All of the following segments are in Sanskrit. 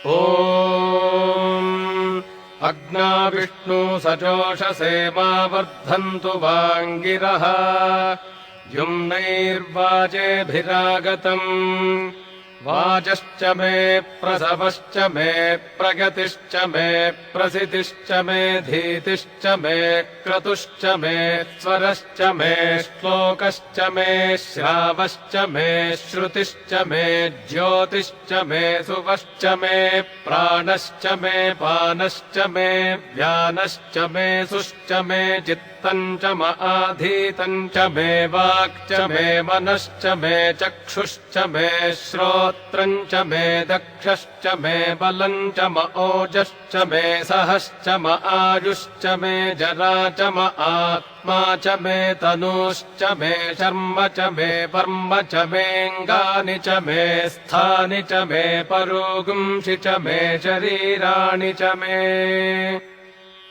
ॐ अग्नाविष्णु सजोषसे मा वर्धन्तु वाङ्गिरः युम्नैर्वाजेभिरागतम् वाजश्च मे प्रसवश्च मे प्रगतिश्च मे प्रसिद्धिश्च मे धीतिश्च मे क्रतुश्च मे स्वरश्च मे श्लोकश्च मे श्रावश्च मे श्रुतिश्च मे ज्योतिश्च मे सुवश्च मे प्राणश्च मे पानश्च मे व्यानश्च मे सुश्च मे चित्तम् च आधीतम् च मे वाक्च मे मनश्च मे चक्षुश्च मे श्रोत्रम् च मे दक्षश्च मे बलम् च ओजश्च मे सहश्च आयुश्च मे जरा च आत्मा च मे तनुश्च मे शर्म च मे वर्म च मेऽङ्गानि च मे स्थानि च मे परोगुंषि च मे शरीराणि च मे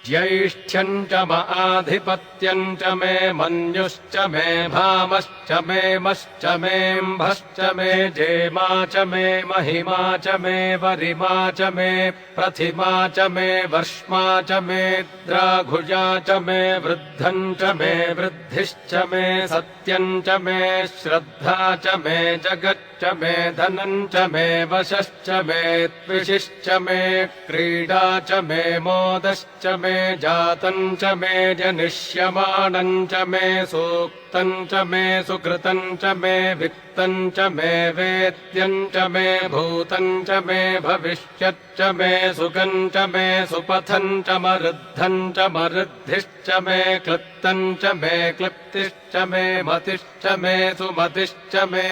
ज्यैष्ठ्यम् च आधिपत्यम् च मे मन्युश्च मे भामश्च मे मश्च मेऽम्भश्च मे जेमा च मे महिमा च मे वरिमा च मे प्रथिमा च मे वर्ष्मा च मे द्राघुजा च मे वृद्धम् च मे वृद्धिश्च मे सत्यम् च मे श्रद्धा च मे जगच्च मे धनम् च मे वशश्च मे त्विषिश्च मे क्रीडा च मे मोदश्च मे जातम् च मे जनिष्यमाणम् च मे सूक्तम् च मे सुकृतम् च मे वित्तम् च मे वेद्यम् च मे भूतम् च मे भविष्यच्च मे सुखम् च मे सुपथम् च मरुद्धम् च मरुद्धिश्च मे क्लृप्तम् च मे क्लिप्तिश्च मे मतिश्च मे सुमतिश्च मे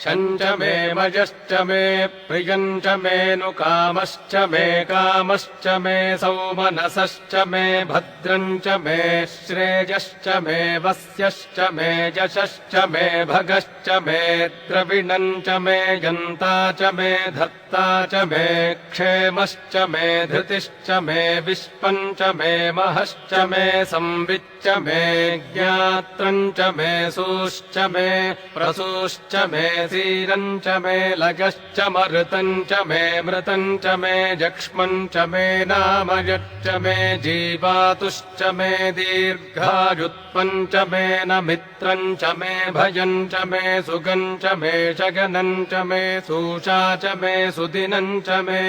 क्षम् च मे मयश्च मे प्रियम् च मेऽनुकामश्च मे कामश्च मे सौमनसश्च मे भद्रम् च मे श्रेयश्च मे वस्यश्च मे यशश्च मे भगश्च मे द्रविणम् च मे यन्ता च मे धर्ता च मे क्षेमश्च मे धृतिश्च मे विश्वम् च मे महश्च मे संविच्च मे ज्ञात्रम् च मे सूश्च मे प्रसूश्च मे सीरम् च मे लगश्च मरुतम् च मे मृतम् च मे जक्ष्मम् च मे नामयच्च मे जीवातुश्च मे दीर्घायुत्वम् च मे नमित्रम् च मे भयम् च मे सुगम् च मे शगनम् च मे सूषा च मे सुदिनम् च मे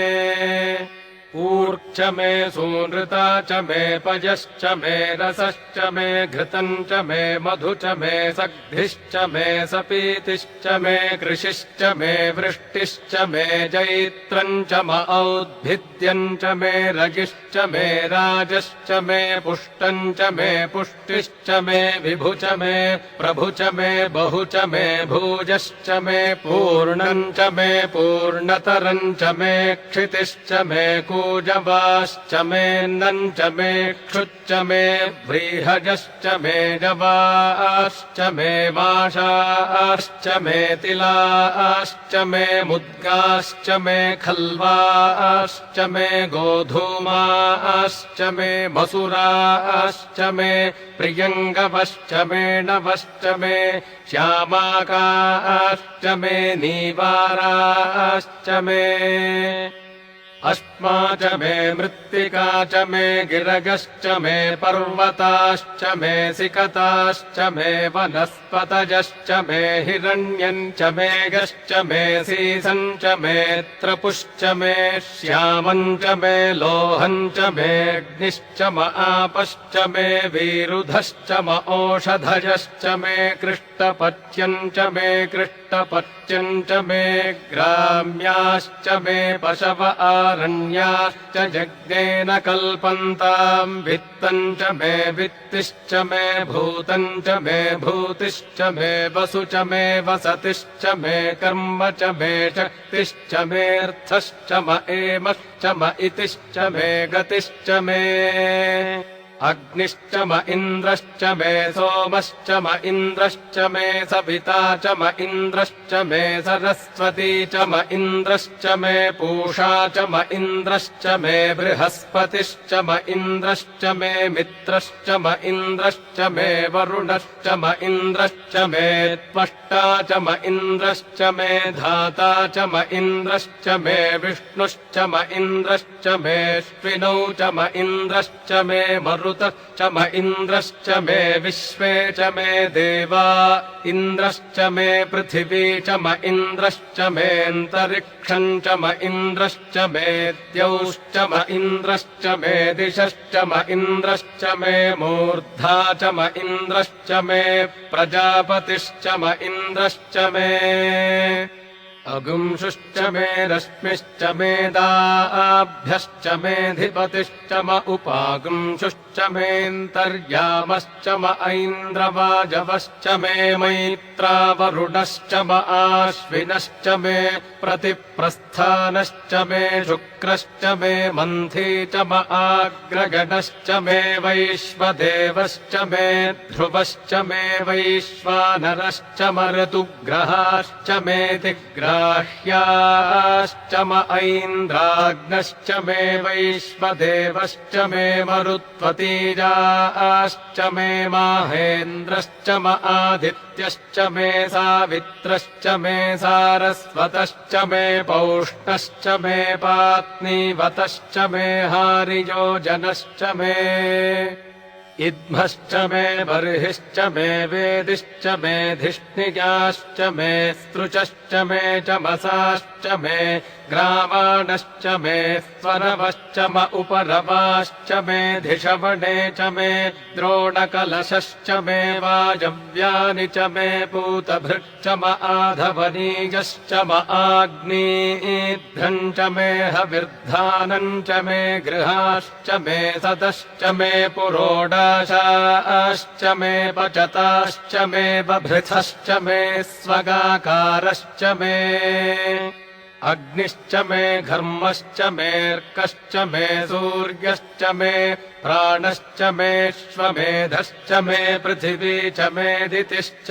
ऊर्च मे सूनृता च मे पयश्च मे रसश्च मे घृतम् च मे मधु च मे सग्धिश्च मे सपीतिश्च मे कृषिश्च मे वृष्टिश्च मे जैत्रम् च औद्भिद्यम् च मे रगिश्च मे राजश्च मे पुष्टम् च मे पुष्टिश्च मे विभु च मे प्रभु च मे बहु च मे भूजश्च मे पूर्णम् च मे पूर्णतरम् च मे क्षितिश्च मे कूजवाश्च मेऽन्नम् च मे क्षुच्च मे व्रीहजश्च मे जवाश्च मे माषाश्च मे तिलाश्च मे मुद्गाश्च मे खल्वाश्च मे गोधूमाश्च मे मसुराश्च मे प्रियङ्गवश्च मे नवश्च मे श्यामाकाश्च मे नीवाराश्च मे अस्मा च मे मृत्तिका च मे गिरगश्च मे पर्वताश्च मे सिकताश्च मे वनस्पतयश्च मे हिरण्यम् च मेघश्च मे सीसम् च मे त्रपुश्च मे श्यामम् च मे लोहम् च मेऽग्निश्च आपश्च मे वीरुधश्च ओषधयश्च मे कृष्टपत्यम् च मे कृष्टपत्यम् च मे ग्राम्याश्च मे पशव आरण्याश्च जज्ञेन कल्पन्ताम् वित्तम् च मे वित्तिश्च मे भूतम् च मे भूतिश्च मे वसु च मे वसतिश्च मे कर्म च मे शक्तिश्च मेऽर्थश्च म एमश्च म इतिश्च मे गतिश्च मे अग्निश्च म इन्द्रश्च मे सोमश्च म इन्द्रश्च मे सविता च म इन्द्रश्च मे सरस्वती च म इन्द्रश्च मे पूषा च म इन्द्रश्च मे बृहस्पतिश्च म इन्द्रश्च मे मित्रश्च म इन्द्रश्च मे वरुणश्च म इन्द्रश्च मे त्वष्टा च म इन्द्रश्च मे धाता च म इन्द्रश्च मे विष्णुश्च म इन्द्रश्च मेऽश्विनौ च म इन्द्रश्च मे मरुतश्च म इन्द्रश्च मे विश्वे च मे देवा इन्द्रश्च मे पृथिवी च म इन्द्रश्च मेऽन्तरिक्षम् च म इन्द्रश्च मे द्यौश्च म इन्द्रश्च मे दिशश्च म इन्द्रश्च मे मूर्धा च म इन्द्रश्च मे प्रजापतिश्च म इन्द्रश्च मे अगुंशुश्च मे रश्मिश्च मेदाभ्यश्च मेऽधिपतिश्च म उपागुंशुश्च मेऽन्तर्यामश्च म ऐन्द्रवाजवश्च मे मैत्रावरुणश्च म आश्विनश्च मे प्रतिप्रस्थानश्च मे शुक्रश्च मे मन्थी च म आग्रगणश्च मे वैश्वदेवश्च मे ध्रुवश्च मे वैश्वानरश्च म ऋतुग्रहाश्च मे दिग्राह्याश्च म ऐन्द्राग्नश्च मे वैश्वदेवश्च मे मरुत्वतीजाश्च मे माहेन्द्रश्च म आदित्यश्च मे सावित्रश्च मे सारस्वतश्च मे पौष्णश्च मे पात्नीवतश्च मे हारियोजनश्च मे इद्मश्च मे बर्हिश्च मे वेदिश्च मे धिष्णिजाश्च मे स्त्रुचश्च मे चमसाश्च मे ग्रामाणश्च मे स्वरवश्च म उपरवाश्च मे धिषवणे च मे द्रोणकलशश्च मे वाजव्यानि च मे पूतभृक् म आधवनीयश्च म आग्नेध्रम् च मे हविर्धानम् च मे गृहाश्च मे सदश्च मे पुरोडाशाश्च मे पचताश्च मे बभृथश्च मे स्वगाकारश्च मे अग्निश्च मे घर्मश्च मेऽर्कश्च मे सूर्यश्च मे प्राणश्च मेऽश्वमेधश्च मे पृथिवी च मे दितिश्च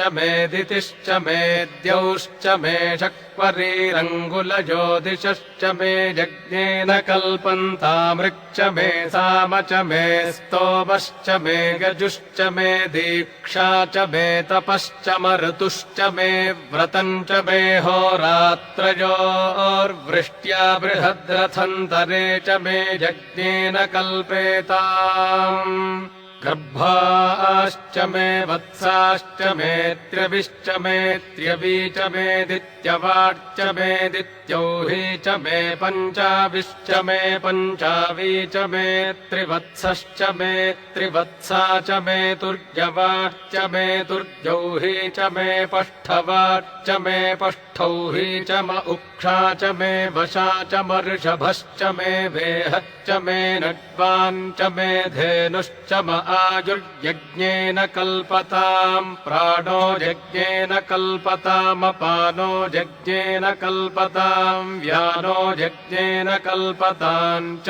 मे द्यौश्च मे शक्वरीरङ्गुलज्योतिषश्च मे यज्ञेन कल्पन्तामृक्च मे साम च मे स्तोमश्च मे गजुश्च मे दीक्षा च मे तपश्च म ऋतुश्च मे व्रतम् च मे होरात्रयोर्वृष्ट्या बृहद्रथन्तरे च मे यज्ञेन कल्पेताम् गर्भाश्च मे वत्साश्च मे त्र्यविश्च मे त्र्यवी च मे दित्यवाच्च मे दित्यौही च मे पञ्चाविश्च मे पञ्चावी च मे त्रिवत्सश्च मे त्रिवत्सा च मे तुर्यवाच्च मे तुर्यौही च मे पष्ठवाच्च मे पष्ठौही च म उक्षा च मे वशा च मर्षभश्च मे वेहश्च मे नड्वाञ्च मे धेनुश्च म आयुर्यज्ञेन कल्पताम् प्राणो यज्ञेन कल्पतामपानो यज्ञेन कल्पताम् व्यानो यज्ञेन कल्पताम् च